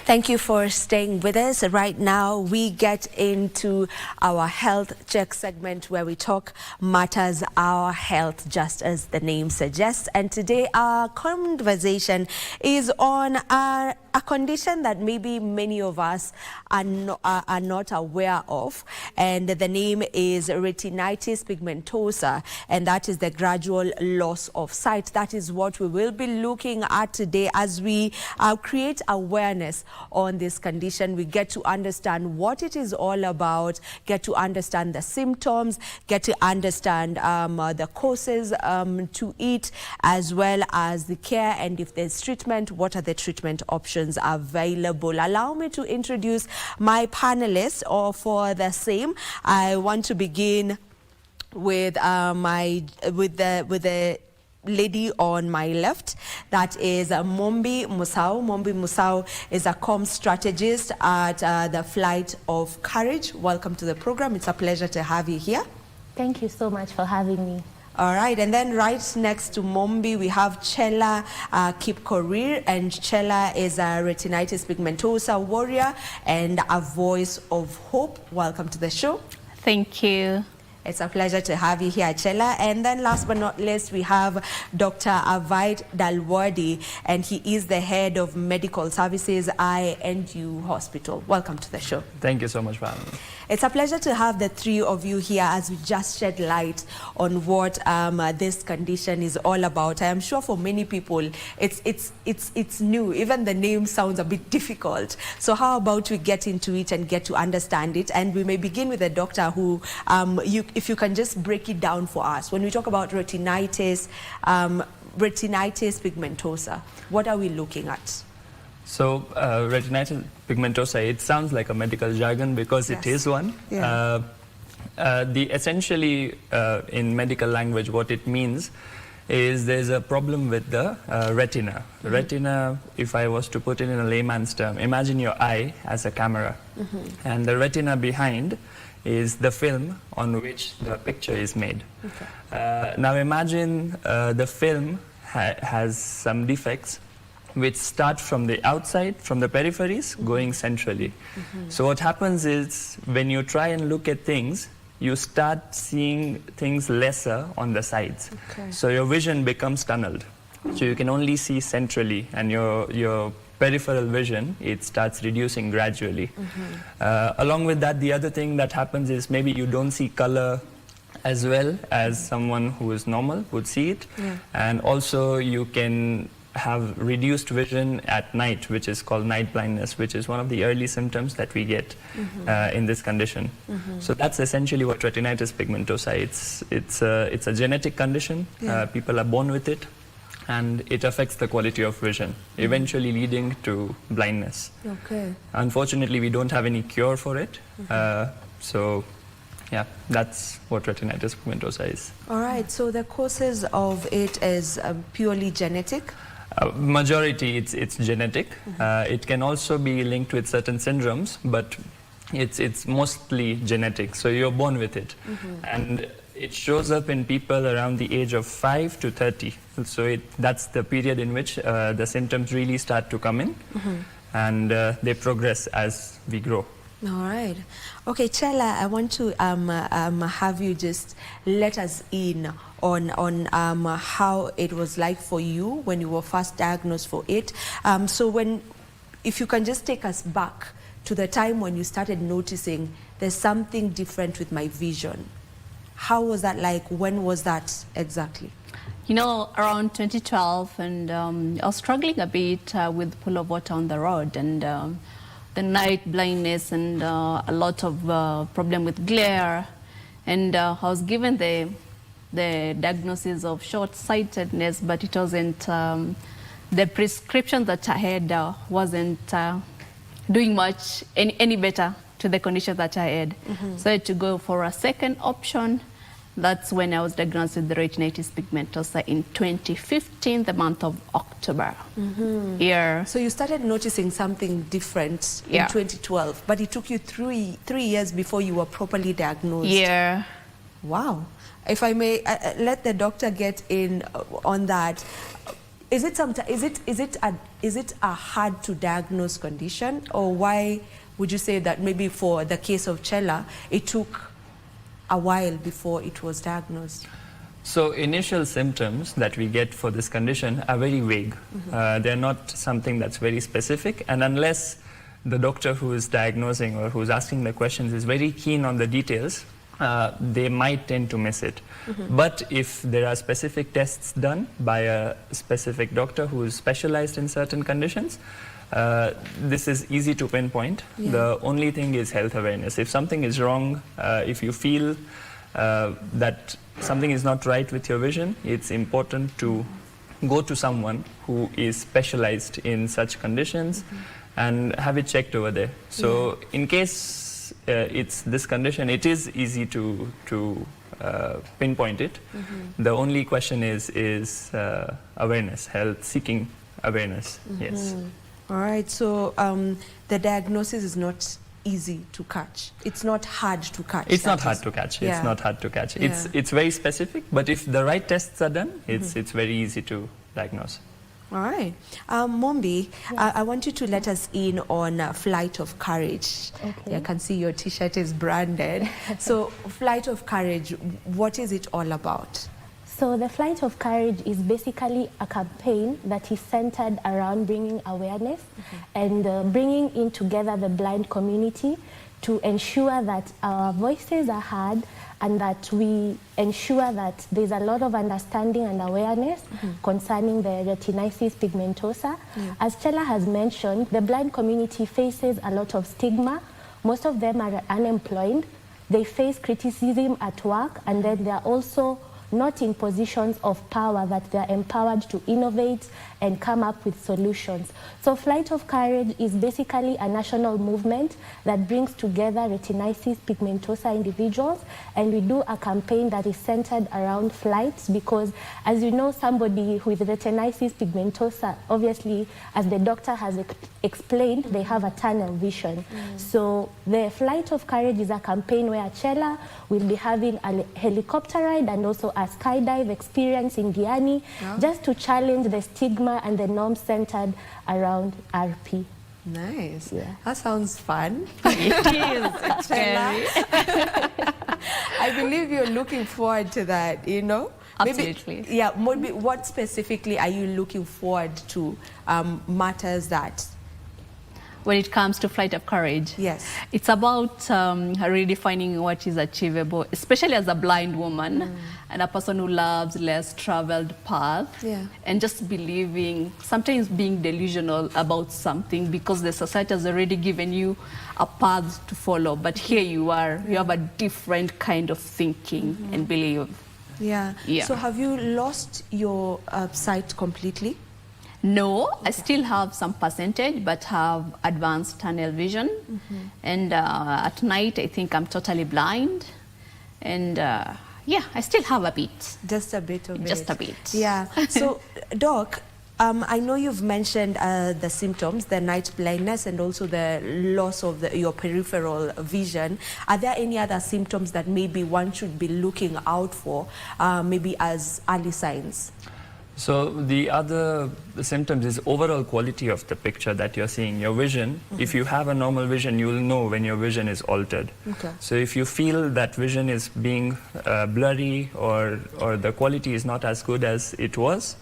Thank you for staying with us. Right now, we get into our health check segment where we talk matters our health, just as the name suggests. And today, our conversation is on a condition that maybe many of us are not aware of. And the name is Retinitis Pigmentosa, and that is the gradual loss of sight. That is what we will be looking at today as we create awareness on this condition. We get to understand what it is all about, get to understand the symptoms, get to understand the causes to it, as well as the care, and if there's treatment, what are the treatment options available. Allow me to introduce my panelists for the same. I want to begin with the lady on my left. That is Mombi Musau. Mombi Musau is a comm strategist at the Flight of Courage. Welcome to the program. It's a pleasure to have you here. Thank you so much for having me. All right, and then right next to Mombi, we have Chela Kipkorir, and Chela is a retinitis pigmentosa warrior and a voice of hope. Welcome to the show. Thank you. It's a pleasure to have you here, Chela. And then last but not least, we have Dr. Avaid Dalwadi, and he is the head of medical services, INU Hospital. Welcome to the show. Thank you so much for having me. It's a pleasure to have the three of you here as we just shed light on what this condition is all about. I am sure for many people it's new. Even the name sounds a bit difficult. So how about we get into it and get to understand it? And we may begin with the doctor who, if you can just break it down for us. When we talk about retinitis, retinitis pigmentosa, what are we looking at? So retinitis pigmentosa, it sounds like a medical jargon because Yes. it is one. Yeah. Essentially, in medical language, what it means is there's a problem with the retina. The retina, if I was to put it in a layman's term, imagine your eye as a camera. And the retina behind is the film on which the picture is made. Okay. Now imagine the film has some defects which start from the outside, from the peripheries, going centrally. So what happens is, when you try and look at things, you start seeing things lesser on the sides. Okay. So your vision becomes tunneled. So you can only see centrally, and your peripheral vision, it starts reducing gradually. Along with that, the other thing that happens is maybe you don't see color as well as someone who is normal would see it. And also you can have reduced vision at night, which is called night blindness, which is one of the early symptoms that we get in this condition. So that's essentially what retinitis pigmentosa is. It's a genetic condition. People are born with it, and it affects the quality of vision, eventually leading to blindness. Okay. Unfortunately, we don't have any cure for it. So yeah, that's what retinitis pigmentosa is. All right, so the causes of it is purely genetic? Majority, it's genetic. It can also be linked with certain syndromes, but it's mostly genetic. So you're born with it. And it shows up in people around the age of 5 to 30. So that's the period in which the symptoms really start to come in, and they progress as we grow. All right. Okay, Chela, I want to have you just let us in on how it was like for you when you were first diagnosed for it. So if you can just take us back to the time when you started noticing there's something different with my vision. How was that like? When was that exactly? You know, around 2012, and I was struggling a bit with pool of water on the road, and the night blindness, and a lot of problem with glare, and I was given the diagnosis of short-sightedness, but it wasn't, the prescription that I had wasn't doing much, any better to the condition that I had. So I had to go for a second option. That's when I was diagnosed with the retinitis pigmentosa in 2015, the month of October. Yeah. So you started noticing something different in 2012, but it took you three years before you were properly diagnosed. Yeah. Wow. If I may let the doctor get in on that. Is it a hard to diagnose condition, or why would you say that maybe for the case of Chella, it took a while before it was diagnosed? So initial symptoms that we get for this condition are very vague. They're not something that's very specific, and unless the doctor who is diagnosing or who's asking the questions is very keen on the details, they might tend to miss it. But if there are specific tests done by a specific doctor who is specialized in certain conditions, this is easy to pinpoint. Yeah. The only thing is health awareness. If something is wrong, if you feel that something is not right with your vision, it's important to go to someone who is specialized in such conditions and have it checked over there. So in case it's this condition, it is easy to pinpoint it. The only question is awareness, health seeking awareness. Yes. All right, so the diagnosis is not easy to catch. It's not hard to catch. It's not hard to catch. Yeah. It's not hard to catch. Yeah. It's very specific, but if the right tests are done, it's very easy to diagnose. All right. Mombi, I want you to let us in on Flight of Courage. Okay. I can see your T-shirt is branded. So Flight of Courage, what is it all about? So the Flight of Courage is basically a campaign that is centered around bringing awareness and bringing in together the blind community to ensure that our voices are heard and that we ensure that there's a lot of understanding and awareness concerning the retinitis pigmentosa. As Chella has mentioned, the blind community faces a lot of stigma. Most of them are unemployed. They face criticism at work, and then they are also not in positions of power that they are empowered to innovate and come up with solutions. So Flight of Courage is basically a national movement that brings together retinitis pigmentosa individuals, and we do a campaign that is centered around flights because, as you know, somebody with retinitis pigmentosa, obviously, as the doctor has explained, they have a tunnel vision. So the Flight of Courage is a campaign where Chella will be having a helicopter ride and also a skydive experience in Diani, just to challenge the stigma and the norms centered around RP. Nice. Yeah. That sounds fun. It is. Chella. I believe you're looking forward to that, you know? Absolutely. Maybe, yeah, maybe what specifically are you looking forward to matters that? When it comes to Flight of Courage, Yes. it's about redefining what is achievable, especially as a blind woman and a person who loves less traveled path, and just believing, sometimes being delusional about something because the society has already given you a path to follow, but here you are, you have a different kind of thinking and belief. Yeah. Yeah. So have you lost your sight completely? No, I still have some percentage, but have advanced tunnel vision. And at night, I think I'm totally blind. And yeah, I still have a bit. Just a bit of it. Just a bit. Yeah. So, Doc, I know you've mentioned the symptoms, the night blindness, and also the loss of your peripheral vision. Are there any other symptoms that maybe one should be looking out for, maybe as early signs? So the other symptoms is overall quality of the picture that you're seeing. Your vision, if you have a normal vision, you will know when your vision is altered. Okay. So if you feel that vision is being blurry or the quality is not as good as it was,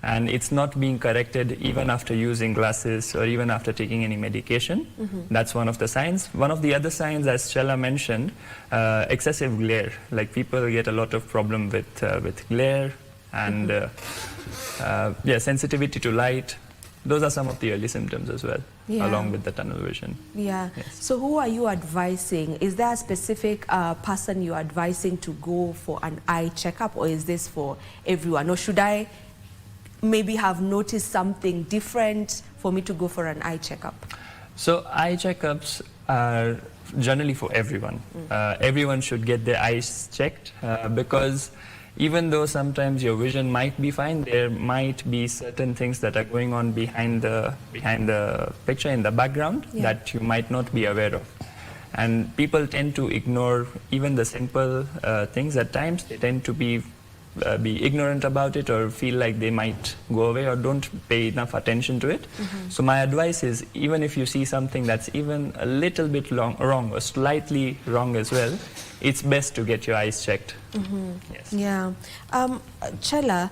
and it's not being corrected even after using glasses or even after taking any medication, that's one of the signs. One of the other signs, as Chella mentioned, excessive glare. Like people get a lot of problem with glare and yeah, sensitivity to light. Those are some of the early symptoms as well, along with the tunnel vision. Yeah. Yes. So who are you advising? Is there a specific person you're advising to go for an eye checkup, or is this for everyone? Or should I maybe have noticed something different for me to go for an eye checkup? So eye checkups are generally for everyone. Everyone should get their eyes checked because even though sometimes your vision might be fine, there might be certain things that are going on behind the picture in the background that you might not be aware of. And people tend to ignore even the simple things at times. They tend to be be ignorant about it or feel like they might go away or don't pay enough attention to it. So my advice is, even if you see something that's even a little bit wrong or slightly wrong as well, it's best to get your eyes checked. Yes. Yeah. Chela,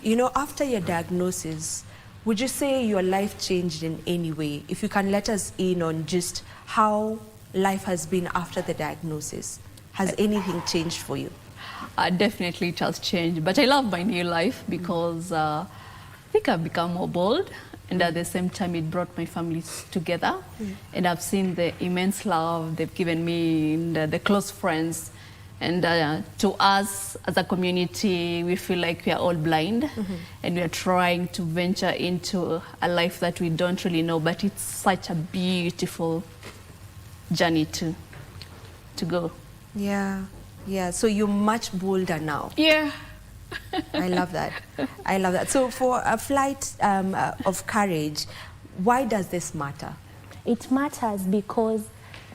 you know, after your diagnosis, would you say your life changed in any way? If you can let us in on just how life has been after the diagnosis. Has anything changed for you? Definitely it has changed, but I love my new life because I think I've become more bold, and at the same time it brought my families together, and I've seen the immense love they've given me and the close friends, and to us as a community we feel like we are all blind, and we are trying to venture into a life that we don't really know, but it's such a beautiful journey to go. Yeah, yeah. So you're much bolder now. Yeah. I love that. I love that. So for a flight of courage, why does this matter? It matters because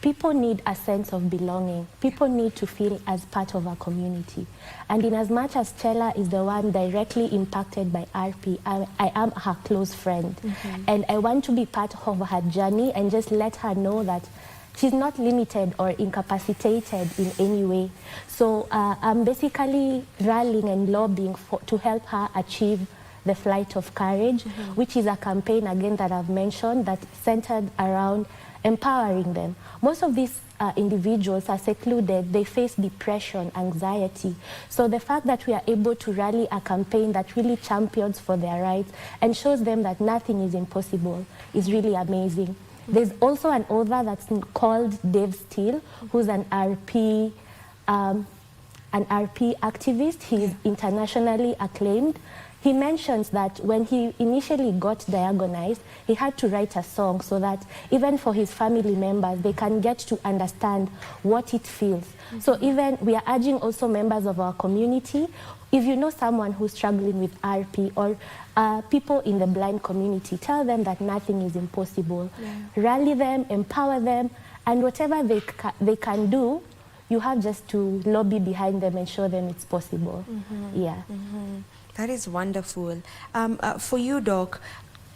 people need a sense of belonging. People need to feel as part of a community. And in as much as Chela is the one directly impacted by RP, I am her close friend. And I want to be part of her journey and just let her know that she's not limited or incapacitated in any way. So I'm basically rallying and lobbying to help her achieve the Flight of Courage, which is a campaign, again, that I've mentioned, that's centered around empowering them. Most of these individuals are secluded. They face depression, anxiety. So the fact that we are able to rally a campaign that really champions for their rights and shows them that nothing is impossible is really amazing. There's also an author that's called Dave Steele, who's an RP activist. He's internationally acclaimed. He mentions that when he initially got diagnosed, he had to write a song so that even for his family members, they can get to understand what it feels. So even we are urging also members of our community, if you know someone who's struggling with RP or people in the blind community, tell them that nothing is impossible. Rally them, empower them, and whatever they can do, you have just to lobby behind them and show them it's possible. Yeah. That is wonderful. For you, Doc,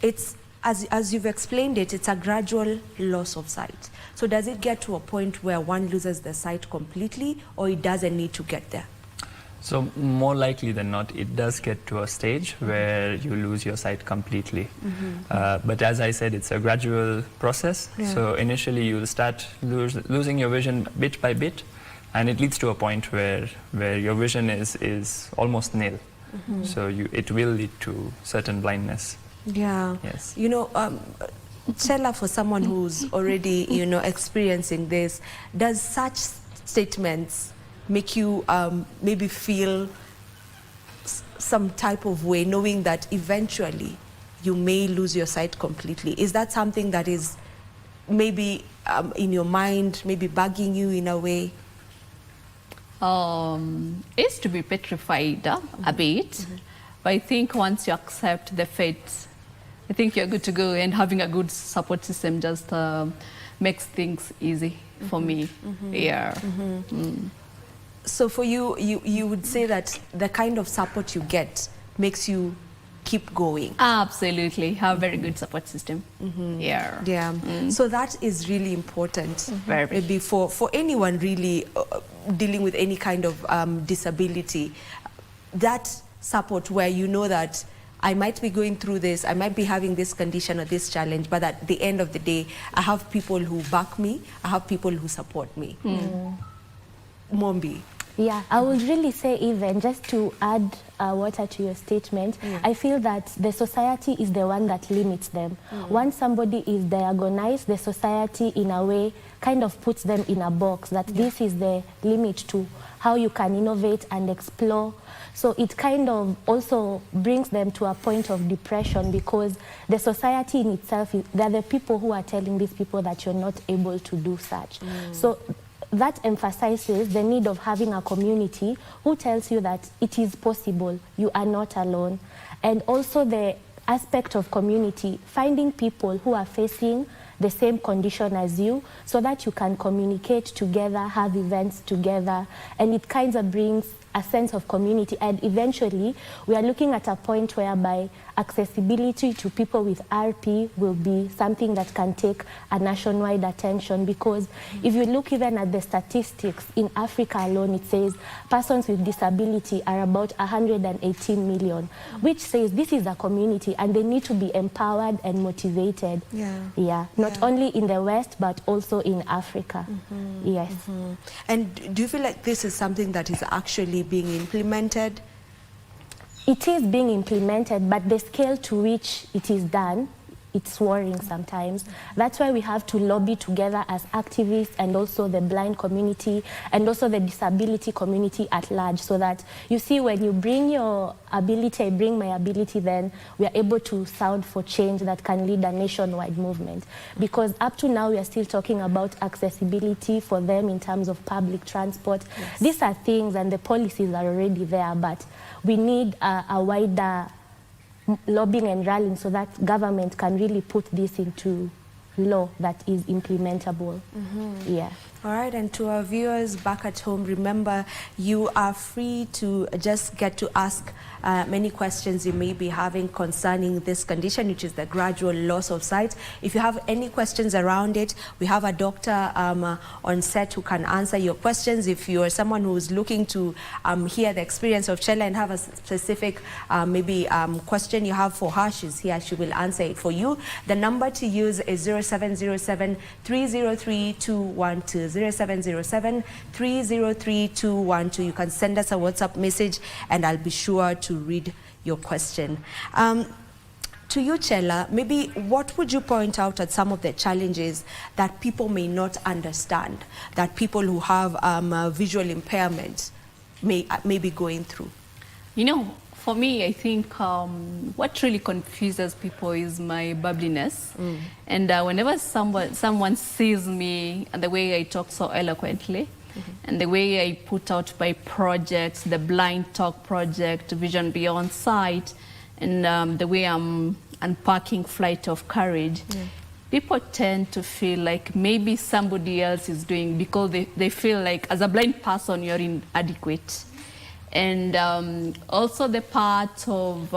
it's as you've explained it, it's a gradual loss of sight. So does it get to a point where one loses the sight completely, or it doesn't need to get there? So more likely than not, it does get to a stage where you lose your sight completely. But as I said, it's a gradual process. So initially you'll start losing your vision bit by bit, and it leads to a point where your vision is almost nil. So it will lead to certain blindness. Yeah. Yes. You know, Chela, for someone who's already, you know, experiencing this, does such statements make you maybe feel some type of way, knowing that eventually you may lose your sight completely? Is that something that is maybe in your mind, maybe bugging you in a way? Is to be petrified a bit, but I think once you accept the fate, I think you're good to go, and having a good support system just makes things easy for me. Yeah. So for you, you would say that the kind of support you get makes you keep going? Absolutely. Have a very good support system. Yeah. Yeah. So that is really important. Very. Maybe for anyone really dealing with any kind of disability, that support where you know that I might be going through this, I might be having this condition or this challenge, but at the end of the day, I have people who back me, I have people who support me. Mombi. Yeah, I would really say, even just to add water to your statement, I feel that the society is the one that limits them. Once somebody is diagnosed, the society in a way kind of puts them in a box that this is the limit to how you can innovate and explore. So it kind of also brings them to a point of depression, because the society in itself, they're the people who are telling these people that you're not able to do such. So that emphasizes the need of having a community who tells you that it is possible, you are not alone. And also the aspect of community, finding people who are facing the same condition as you, so that you can communicate together, have events together, and it kind of brings a sense of community, and eventually we are looking at a point whereby accessibility to people with RP will be something that can take a nationwide attention, because if you look even at the statistics in Africa alone, it says persons with disability are about 118 million, which says this is a community and they need to be empowered and motivated. Not only in the West but also in Africa. Yes. And do you feel like this is something that is actually being implemented? It is being implemented, but the scale to which it is done, it's worrying sometimes. That's why we have to lobby together as activists, and also the blind community, and also the disability community at large, so that, you see, when you bring your ability, I bring my ability, then we are able to sound for change that can lead a nationwide movement. Because up to now, we are still talking about accessibility for them in terms of public transport. Yes. These are things, and the policies are already there, but we need a wider lobbying and rallying so that government can really put this into law that is implementable. Yeah. All right, and to our viewers back at home, remember, you are free to just get to ask many questions you may be having concerning this condition, which is the gradual loss of sight. If you have any questions around it, we have a doctor on set who can answer your questions. If you are someone who is looking to hear the experience of Chela and have a specific question you have for her, she's here, she will answer it for you. The number to use is 0707 303 212. 0707 303 212. You can send us a WhatsApp message and I'll be sure to read your question. To you, Chela, maybe what would you point out at some of the challenges that people may not understand, that people who have visual impairments may be going through? You know, for me, I think what really confuses people is my bubbliness. And whenever someone sees me and the way I talk so eloquently, and the way I put out my projects, the Blind Talk project, Vision Beyond Sight, and the way I'm unpacking Flight of Courage, people tend to feel like maybe somebody else is doing, because they feel like as a blind person you're inadequate. And also the part of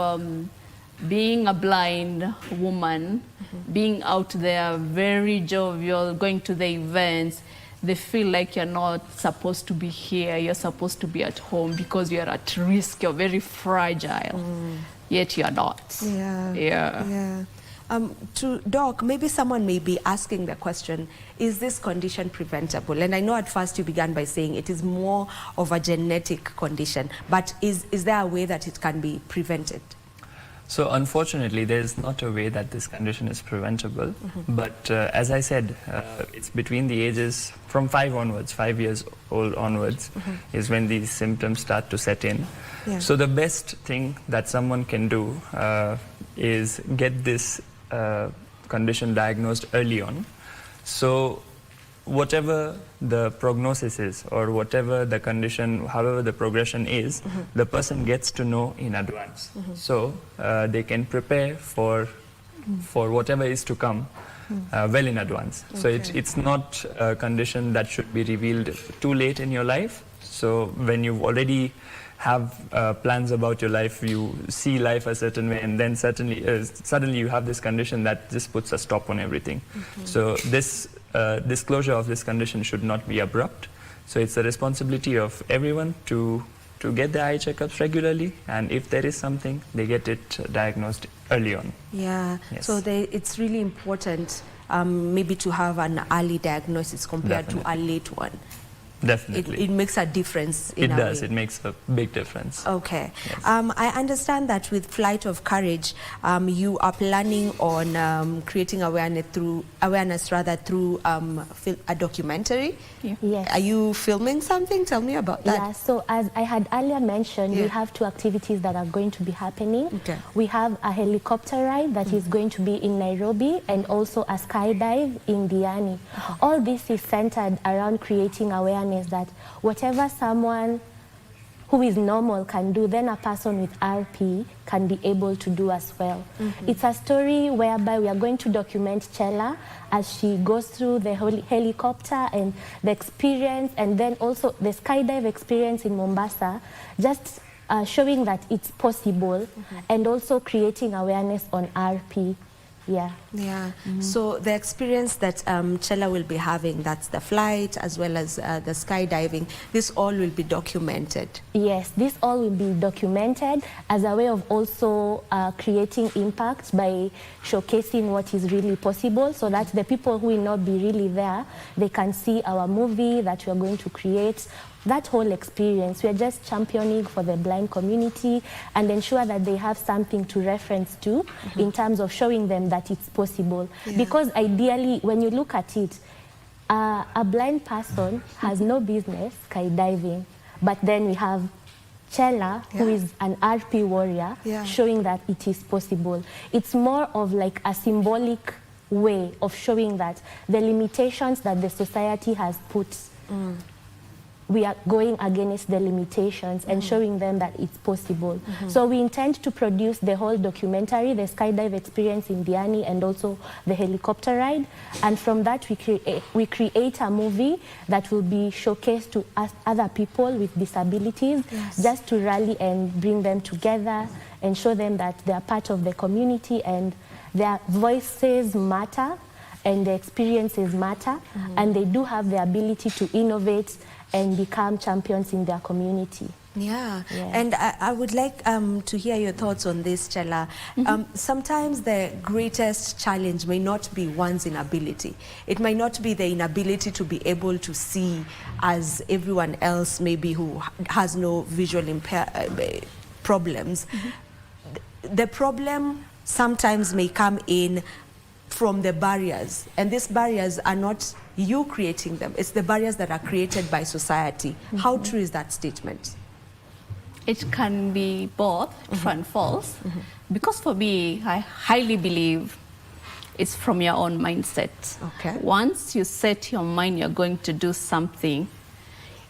being a blind woman, being out there, very jovial, going to the events, they feel like you're not supposed to be here, you're supposed to be at home because you're at risk, you're very fragile, yet you're not. To Doc, maybe someone may be asking the question, is this condition preventable? And I know at first you began by saying it is more of a genetic condition, but is there a way that it can be prevented? So unfortunately, there is not a way that this condition is preventable. But as I said, it's between the ages from 5 years old onwards, is when these symptoms start to set in. So the best thing that someone can do is get this condition diagnosed early on. So whatever the prognosis is, or whatever the condition, however the progression is, the person gets to know in advance. So they can prepare for whatever is to come well in advance. So it's not a condition that should be revealed too late in your life. So when you've already have plans about your life, you see life a certain way, and then suddenly you have this condition that just puts a stop on everything. So this disclosure of this condition should not be abrupt. So it's the responsibility of everyone to get their eye checkups regularly, and if there is something, they get it diagnosed early on. So it's really important maybe to have an early diagnosis compared to a late one. Definitely. It makes a difference in It a does. way. It makes a big difference. Okay. Yes. I understand that with Flight of Courage, you are planning on creating awareness through a documentary. Yes. Are you filming something? Tell me about that. Yeah, so as I had earlier mentioned, we have 2 activities that are going to be happening. We have a helicopter ride that is going to be in Nairobi, and also a skydive in Diani. All this is centered around creating awareness that whatever someone who is normal can do, then a person with RP can be able to do as well. It's a story whereby we are going to document Chela as she goes through the helicopter and the experience, and then also the skydive experience in Mombasa, just showing that it's possible, and also creating awareness on RP. Yeah. So the experience that Chela will be having, that's the flight as well as the skydiving, this all will be documented. Yes, this all will be documented as a way of also creating impact by showcasing what is really possible, so that the people who will not be really there, they can see our movie that we are going to create. That whole experience, we are just championing for the blind community and ensure that they have something to reference to in terms of showing them that it's possible. Because ideally, when you look at it, a blind person has no business skydiving, but then we have Chela, who is an RP warrior, showing that it is possible. It's more of like a symbolic way of showing that the limitations that the society has put, we are going against the limitations and showing them that it's possible. So we intend to produce the whole documentary, the skydive experience in Diani, and also the helicopter ride. And from that, we create a movie that will be showcased to other people with disabilities, just to rally and bring them together and show them that they are part of the community and their voices matter and their experiences matter, and they do have the ability to innovate and become champions in their community. And I would like to hear your thoughts on this, Chela. Sometimes the greatest challenge may not be one's inability. It might not be the inability to be able to see as everyone else maybe who has no visual problems. The problem sometimes may come in from the barriers, and these barriers are not you creating them, it's the barriers that are created by society. How true is that statement? It can be both true and false, because for me, I highly believe it's from your own mindset. Once you set your mind you're going to do something,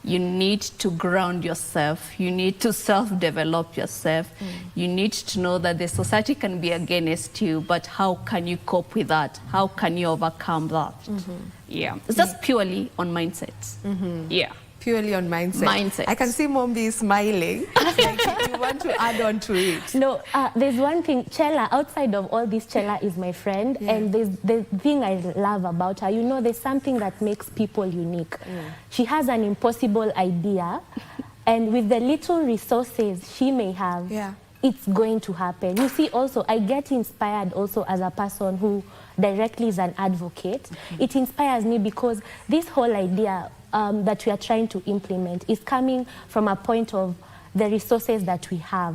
you need to ground yourself, you need to self-develop yourself, you need to know that the society can be against you, but how can you cope with that? How can you overcome that? It's just purely on mindset. Purely on mindset. I can see Mombi smiling. Like you want to add on to it. No, there's one thing, Chela, outside of all this, Chela is my friend, and there's the thing I love about her. You know, there's something that makes people unique. She has an impossible idea, and with the little resources she may have, it's going to happen. You see, also, I get inspired also as a person who directly is an advocate. It inspires me because this whole idea that we are trying to implement is coming from a point of the resources that we have.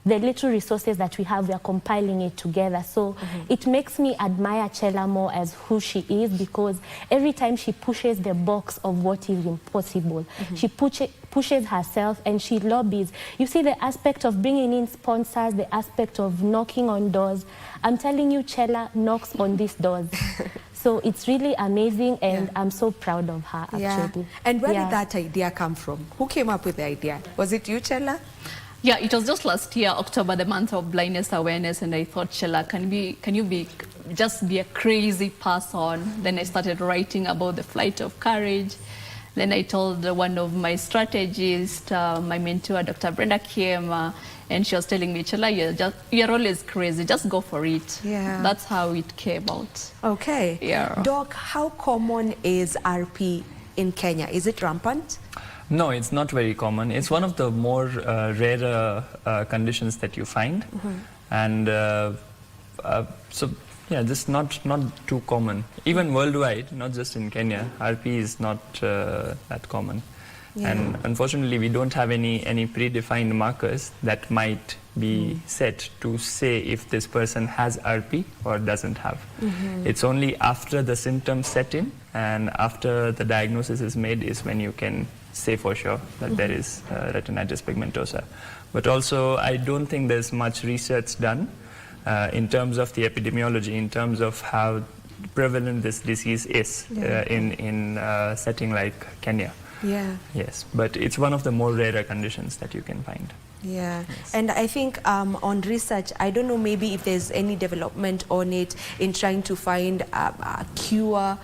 The little resources that we have, we are compiling it together. So it makes me admire Chela more as who she is, because every time she pushes the box of what is impossible, she pushes herself and she lobbies. You see the aspect of bringing in sponsors, the aspect of knocking on doors. I'm telling you, Chela knocks on these doors. So it's really amazing, and I'm so proud of her, actually. And where did that idea come from? Who came up with the idea? Was it you, Chela? Yeah, it was just last year, October, the month of blindness awareness, and I thought, Chela, can you just be a crazy person? Then I started writing about the flight of courage. Then I told one of my strategists, my mentor, Dr. Brenda Kiema, and she was telling me, Chela, you're always crazy, just go for it. That's how it came out. Doc, how common is RP in Kenya? Is it rampant? No, it's not very common. It's one of the more rarer conditions that you find. And so, yeah, just not too common. Even worldwide, not just in Kenya, RP is not that common. And unfortunately, we don't have any predefined markers that might be set to say if this person has RP or doesn't have. It's only after the symptoms set in and after the diagnosis is made is when you can say for sure that there is retinitis pigmentosa. But also, I don't think there's much research done in terms of the epidemiology, in terms of how prevalent this disease is in a setting like Kenya. Yeah. Yes, but it's one of the more rarer conditions that you can find. Yeah, Yes. and I think on research, I don't know maybe if there's any development on it in trying to find a cure.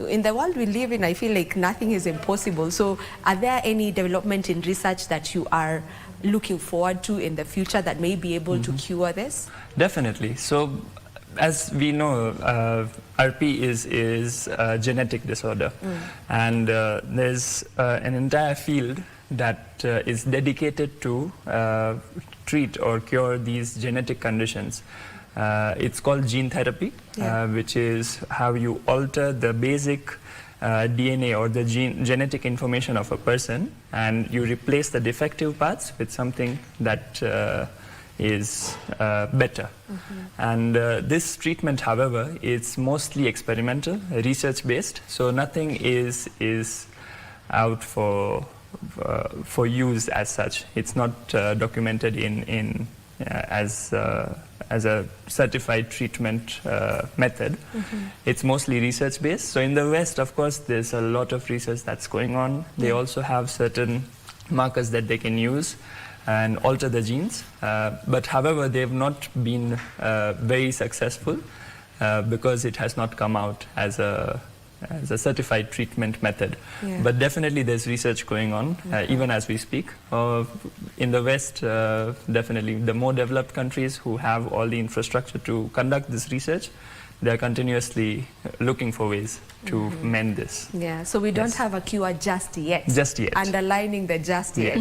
In the world we live in, I feel like nothing is impossible. So are there any development in research that you are looking forward to in the future that may be able to cure this? Definitely. So as we know, RP is a genetic disorder, and there's an entire field that is dedicated to treat or cure these genetic conditions. It's called gene therapy, which is how you alter the basic DNA or the genetic information of a person, and you replace the defective parts with something that is better. And this treatment, however, is mostly experimental, research-based, so nothing is out for use as such. It's not documented as a certified treatment method. It's mostly research-based. So in the West, of course, there's a lot of research that's going on. They also have certain markers that they can use and alter the genes. But however, they've not been very successful because it has not come out as a certified treatment method. Yeah. But definitely there's research going on, even as we speak. In the West, definitely the more developed countries who have all the infrastructure to conduct this research, they're continuously looking for ways to mend this. Yeah, so we don't have a cure just yet. Just yet. Underlining the just yet.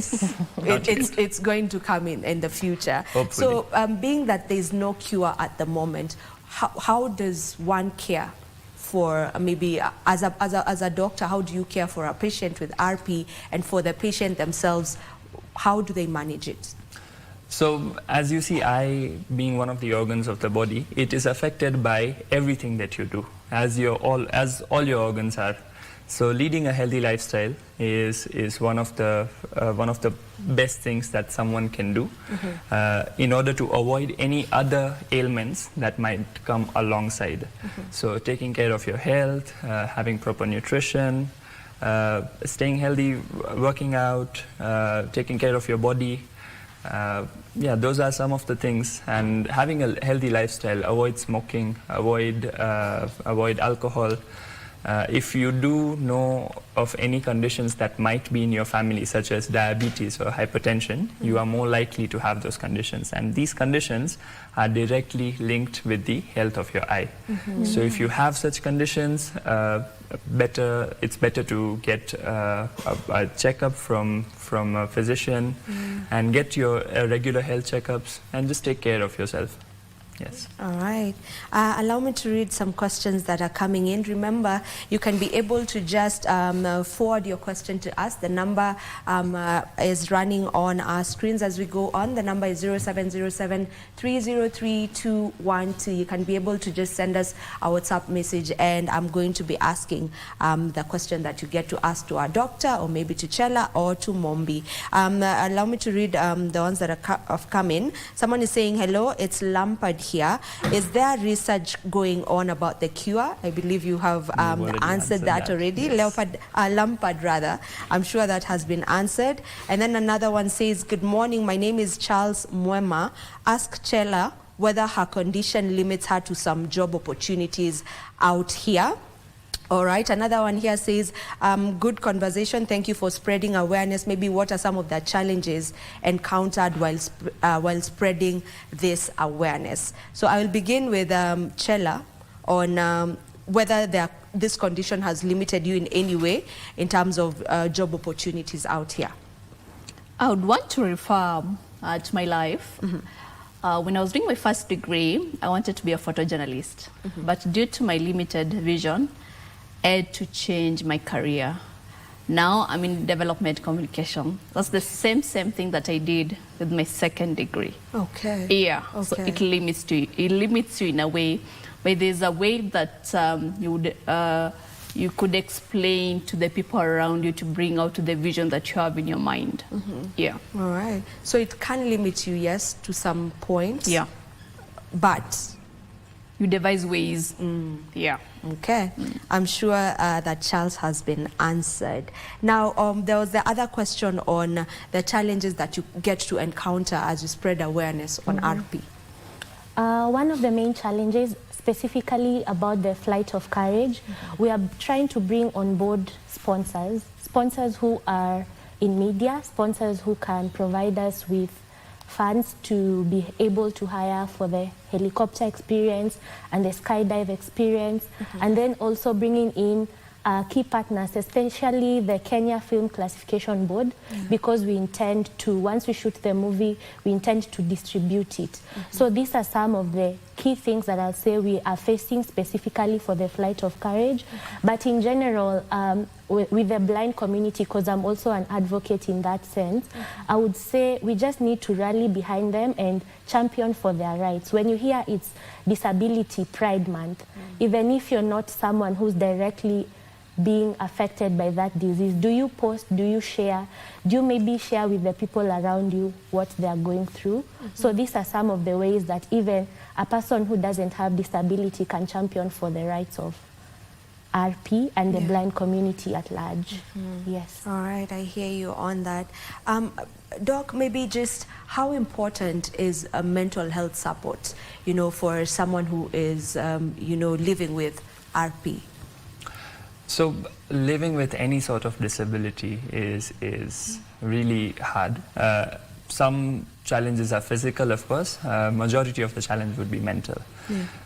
It's going to come in the future. Hopefully. So being that there's no cure at the moment, how does one care for maybe as a doctor, how do you care for a patient with RP, and for the patient themselves, how do they manage it? So as you see, eye being one of the organs of the body, it is affected by everything that you do, as all your organs are. So leading a healthy lifestyle is one of the best things that someone can do in order to avoid any other ailments that might come alongside. So taking care of your health, having proper nutrition, staying healthy, working out, taking care of your body. Yeah, those are some of the things. And having a healthy lifestyle, avoid smoking, avoid alcohol. If you do know of any conditions that might be in your family, such as diabetes or hypertension, you are more likely to have those conditions. And these conditions are directly linked with the health of your eye. So if you have such conditions, it's better to get a checkup from a physician and get your regular health checkups and just take care of yourself. Yes. All right. Allow me to read some questions that are coming in. Remember, you can be able to just forward your question to us. The number is running on our screens as we go on. The number is 0707-303-212. You can be able to just send us a WhatsApp message, and I'm going to be asking the question that you get to ask to our doctor, or maybe to Chela or to Mombi. Allow me to read the ones that have come in. Someone is saying, hello, it's Lampard here. Is there research going on about the cure? I believe you have answered that already. Yes. Lampard rather. I'm sure that has been answered. And then another one says, good morning, my name is Charles Mwema. Ask Chela whether her condition limits her to some job opportunities out here. All right, another one here says, good conversation, thank you for spreading awareness. Maybe what are some of the challenges encountered while spreading this awareness? So I will begin with Chela on whether this condition has limited you in any way in terms of job opportunities out here. I would want to refer to my life. When I was doing my first degree, I wanted to be a photojournalist, but due to my limited vision, I had to change my career. Now I'm in development communication. That's the same thing that I did with my second degree. Okay. Yeah. Okay. So it limits you in a way, but there's a way that you could explain to the people around you to bring out the vision that you have in your mind. Yeah. All right. So it can limit you, yes, to some point. Yeah. But you devise ways. Yeah. Okay, I'm sure that Charles has been answered. Now, there was the other question on the challenges that you get to encounter as you spread awareness on RP. One of the main challenges, specifically about the Flight of Courage, we are trying to bring on board sponsors who are in media, sponsors who can provide us with funds to be able to hire for the helicopter experience and the skydive experience, and then also bringing in key partners, especially the Kenya Film Classification Board, because we intend to, once we shoot the movie, we intend to distribute it. So these are some of the key things that I'll say we are facing specifically for the Flight of Courage. But in general, with the blind community, because I'm also an advocate in that sense, I would say we just need to rally behind them and champion for their rights. When you hear it's Disability Pride Month, even if you're not someone who's directly being affected by that disease, do you post, do you share, do you maybe share with the people around you what they are going through? So these are some of the ways that even a person who doesn't have disability can champion for the rights of RP and the blind community at large. Yes. All right, I hear you on that. Doc, maybe just how important is a mental health support, you know, for someone who is, you know, living with RP? So living with any sort of disability is really hard. Some challenges are physical, of course. Majority of the challenge would be mental.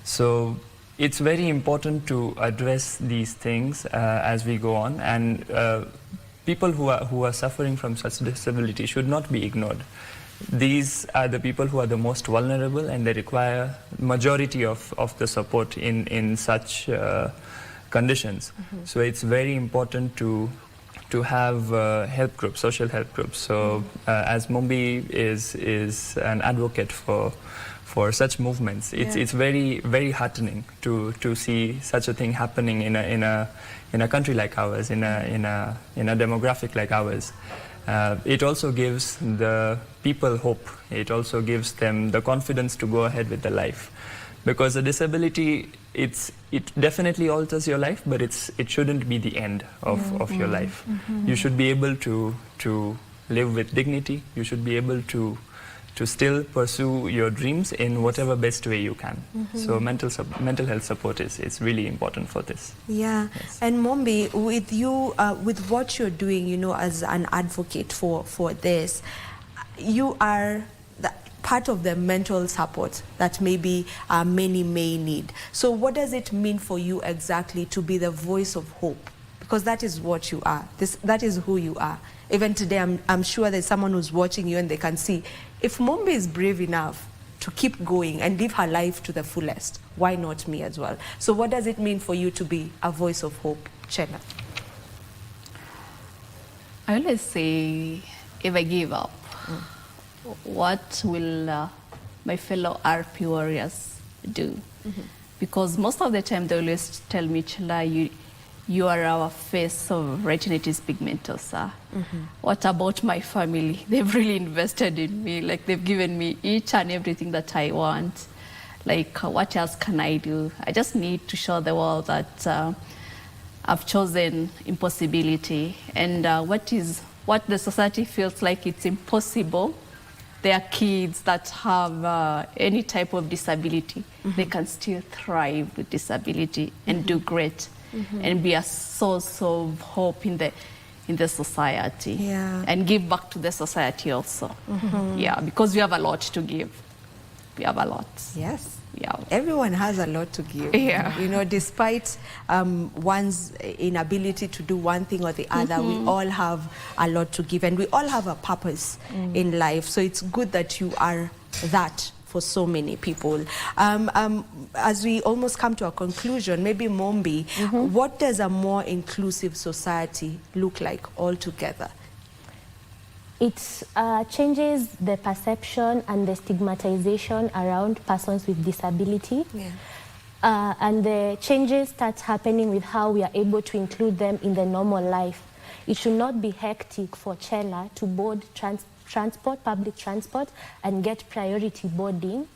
So it's very important to address these things as we go on, and people who are suffering from such disability should not be ignored. These are the people who are the most vulnerable, and they require majority of the support in such conditions. So it's very important to have help groups, social help groups. So as Mumbi is an advocate for such movements, it's very, very heartening to see such a thing happening in a country like ours, in a demographic like ours. It also gives the people hope. It also gives them the confidence to go ahead with their life. Because a disability, it definitely alters your life, but it shouldn't be the end of your life. You should be able to live with dignity. You should be able to still pursue your dreams in whatever best way you can. So mental health support is really important for this. Yeah, yes. And Mombi, with you, with what you're doing, you know, as an advocate for this, you are part of the mental support that maybe many may need. So what does it mean for you exactly to be the voice of hope? Because that is what you are. That is who you are. Even today, I'm sure there's someone who's watching you and they can see, if Mombi is brave enough to keep going and live her life to the fullest, why not me as well? So what does it mean for you to be a voice of hope, Chena? I always say, if I give up, what will my fellow RP warriors do? Because most of the time they always tell me, Chela, you are our face of retinitis pigmentosa. What about my family? They've really invested in me. Like, they've given me each and everything that I want. Like, what else can I do? I just need to show the world that I've chosen impossibility. And what the society feels like it's impossible, there are kids that have any type of disability. They can still thrive with disability and do great. And be a source of hope in the society, and give back to the society also. Yeah, because we have a lot to give. We have a lot. Yes. Yeah. Everyone has a lot to give. Yeah. You know, despite one's inability to do one thing or the other, we all have a lot to give, and we all have a purpose in life. So it's good that you are that for so many people. As we almost come to a conclusion, maybe Mombi, what does a more inclusive society look like altogether? It changes the perception and the stigmatization around persons with disability. And the changes start happening with how we are able to include them in the normal life. It should not be hectic for Chela to board public transport, and get priority boarding.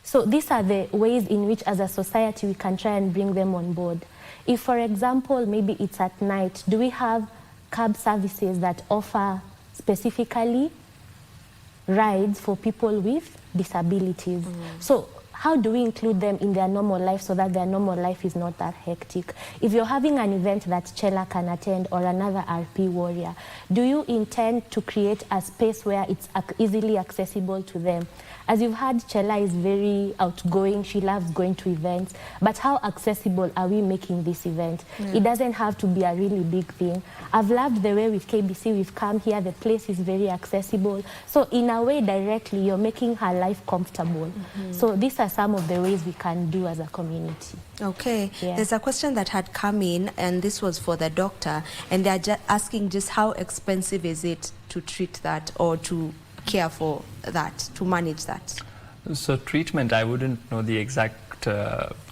So these are the ways in which as a society we can try and bring them on board. If, for example, maybe it's at night, do we have cab services that offer specifically rides for people with disabilities? So how do we include them in their normal life so that their normal life is not that hectic? If you're having an event that Chela can attend or another RP warrior, do you intend to create a space where it's easily accessible to them? As you've heard, Chela is very outgoing. She loves going to events. But how accessible are we making this event? It doesn't have to be a really big thing. I've loved the way with KBC we've come here. The place is very accessible. So in a way, directly, you're making her life comfortable. So these are some of the ways we can do as a community. Okay. Yeah. There's a question that had come in, and this was for the doctor, and they're asking just how expensive is it to treat that or to care for that, to manage that? So treatment, I wouldn't know the exact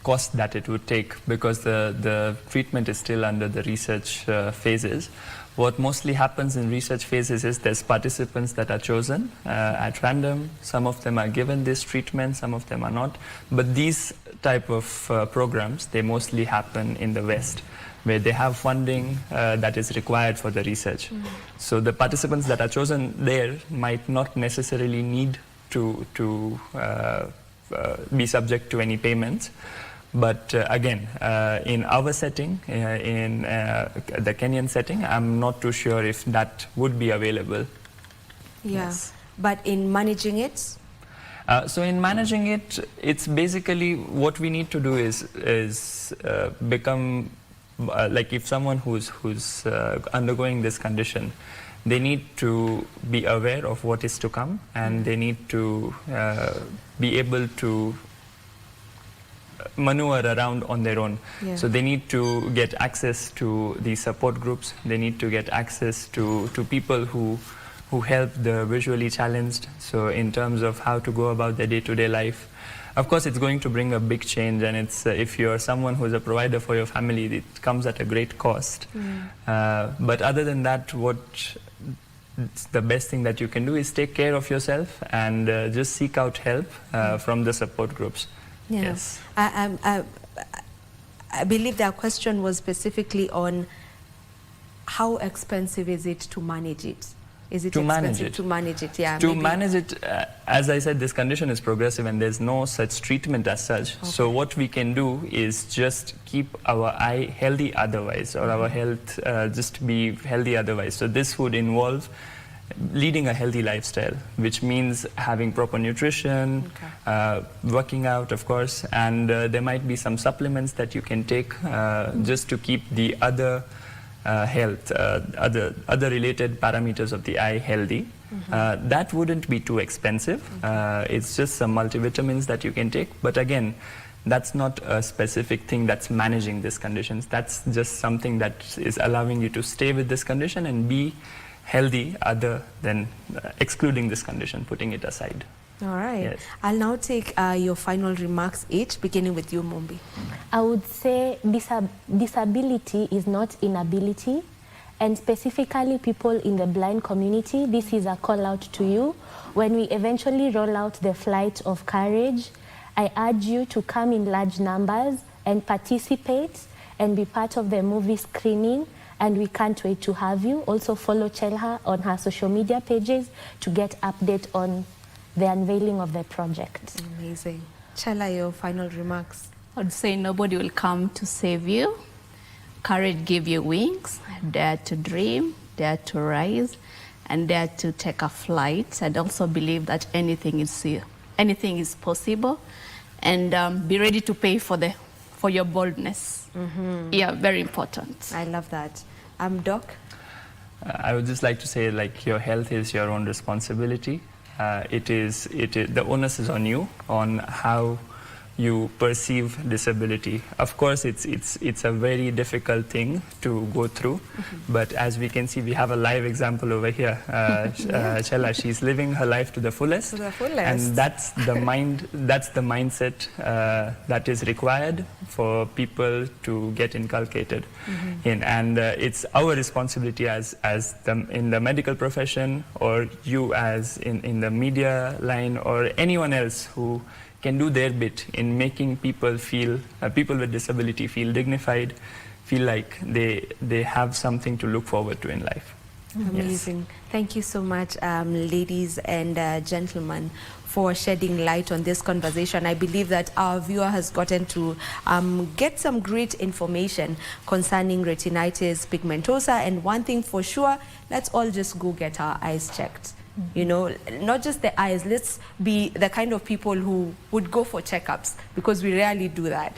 cost that it would take, because the treatment is still under the research phases. What mostly happens in research phases is there's participants that are chosen at random. Some of them are given this treatment, some of them are not. But these type of programs, they mostly happen in the West, where they have funding that is required for the research. So the participants that are chosen there might not necessarily need to be subject to any payments. But again, in our setting, in the Kenyan setting, I'm not too sure if that would be available. Yeah. Yes. But in managing it? So in managing it, it's basically what we need to do is become like if someone who's undergoing this condition, they need to be aware of what is to come, and they need to be able to maneuver around on their own. Yeah. So they need to get access to the support groups. They need to get access to people who help the visually challenged. So in terms of how to go about their day-to-day life. Of course, it's going to bring a big change, and it's if you're someone who's a provider for your family, it comes at a great cost. But other than that, the best thing that you can do is take care of yourself and just seek out help from the support groups. Yeah. Yes. I believe their question was specifically on how expensive is it to manage it? Is it To manage expensive it. to manage it? Yeah. To maybe. manage it, as I said, this condition is progressive and there's no such treatment as such. Okay. So what we can do is just keep our eye healthy otherwise, or our health just be healthy otherwise. So this would involve leading a healthy lifestyle, which means having proper nutrition, working out, of course, and there might be some supplements that you can take just to keep the other health, other related parameters of the eye healthy. That wouldn't be too expensive. It's just some multivitamins that you can take. But again, that's not a specific thing that's managing these conditions. That's just something that is allowing you to stay with this condition and be healthy, other than excluding this condition, putting it aside. All right. Yes. I'll now take your final remarks each, beginning with you, Mumbi. I would say disability is not inability, and specifically people in the blind community, this is a call out to you. When we eventually roll out the Flight of Courage, I urge you to come in large numbers and participate and be part of the movie screening, and we can't wait to have you. Also follow Chelha on her social media pages to get update on the unveiling of the project. Amazing. Chela, your final remarks. I'd say nobody will come to save you. Courage give you wings. Dare to dream, dare to rise, and dare to take a flight. And also believe that anything is possible, and be ready to pay for your boldness. Yeah, very important. I love that. Doc? I would just like to say, like, your health is your own responsibility. The onus is on you, on how you perceive disability. Of course, it's a very difficult thing to go through, but as we can see, we have a live example over here. Chela, she's living her life to the fullest. To the fullest. And that's the mindset that is required for people to get inculcated in. And it's our responsibility as in the medical profession, or you as in the media line, or anyone else who can do their bit in making people feel, people with disability feel dignified, feel like they have something to look forward to in life. Amazing. Yes. Thank you so much, ladies and gentlemen, for shedding light on this conversation. I believe that our viewer has gotten to get some great information concerning retinitis pigmentosa. And one thing for sure, let's all just go get our eyes checked. You know, not just the eyes, let's be the kind of people who would go for checkups, because we rarely do that.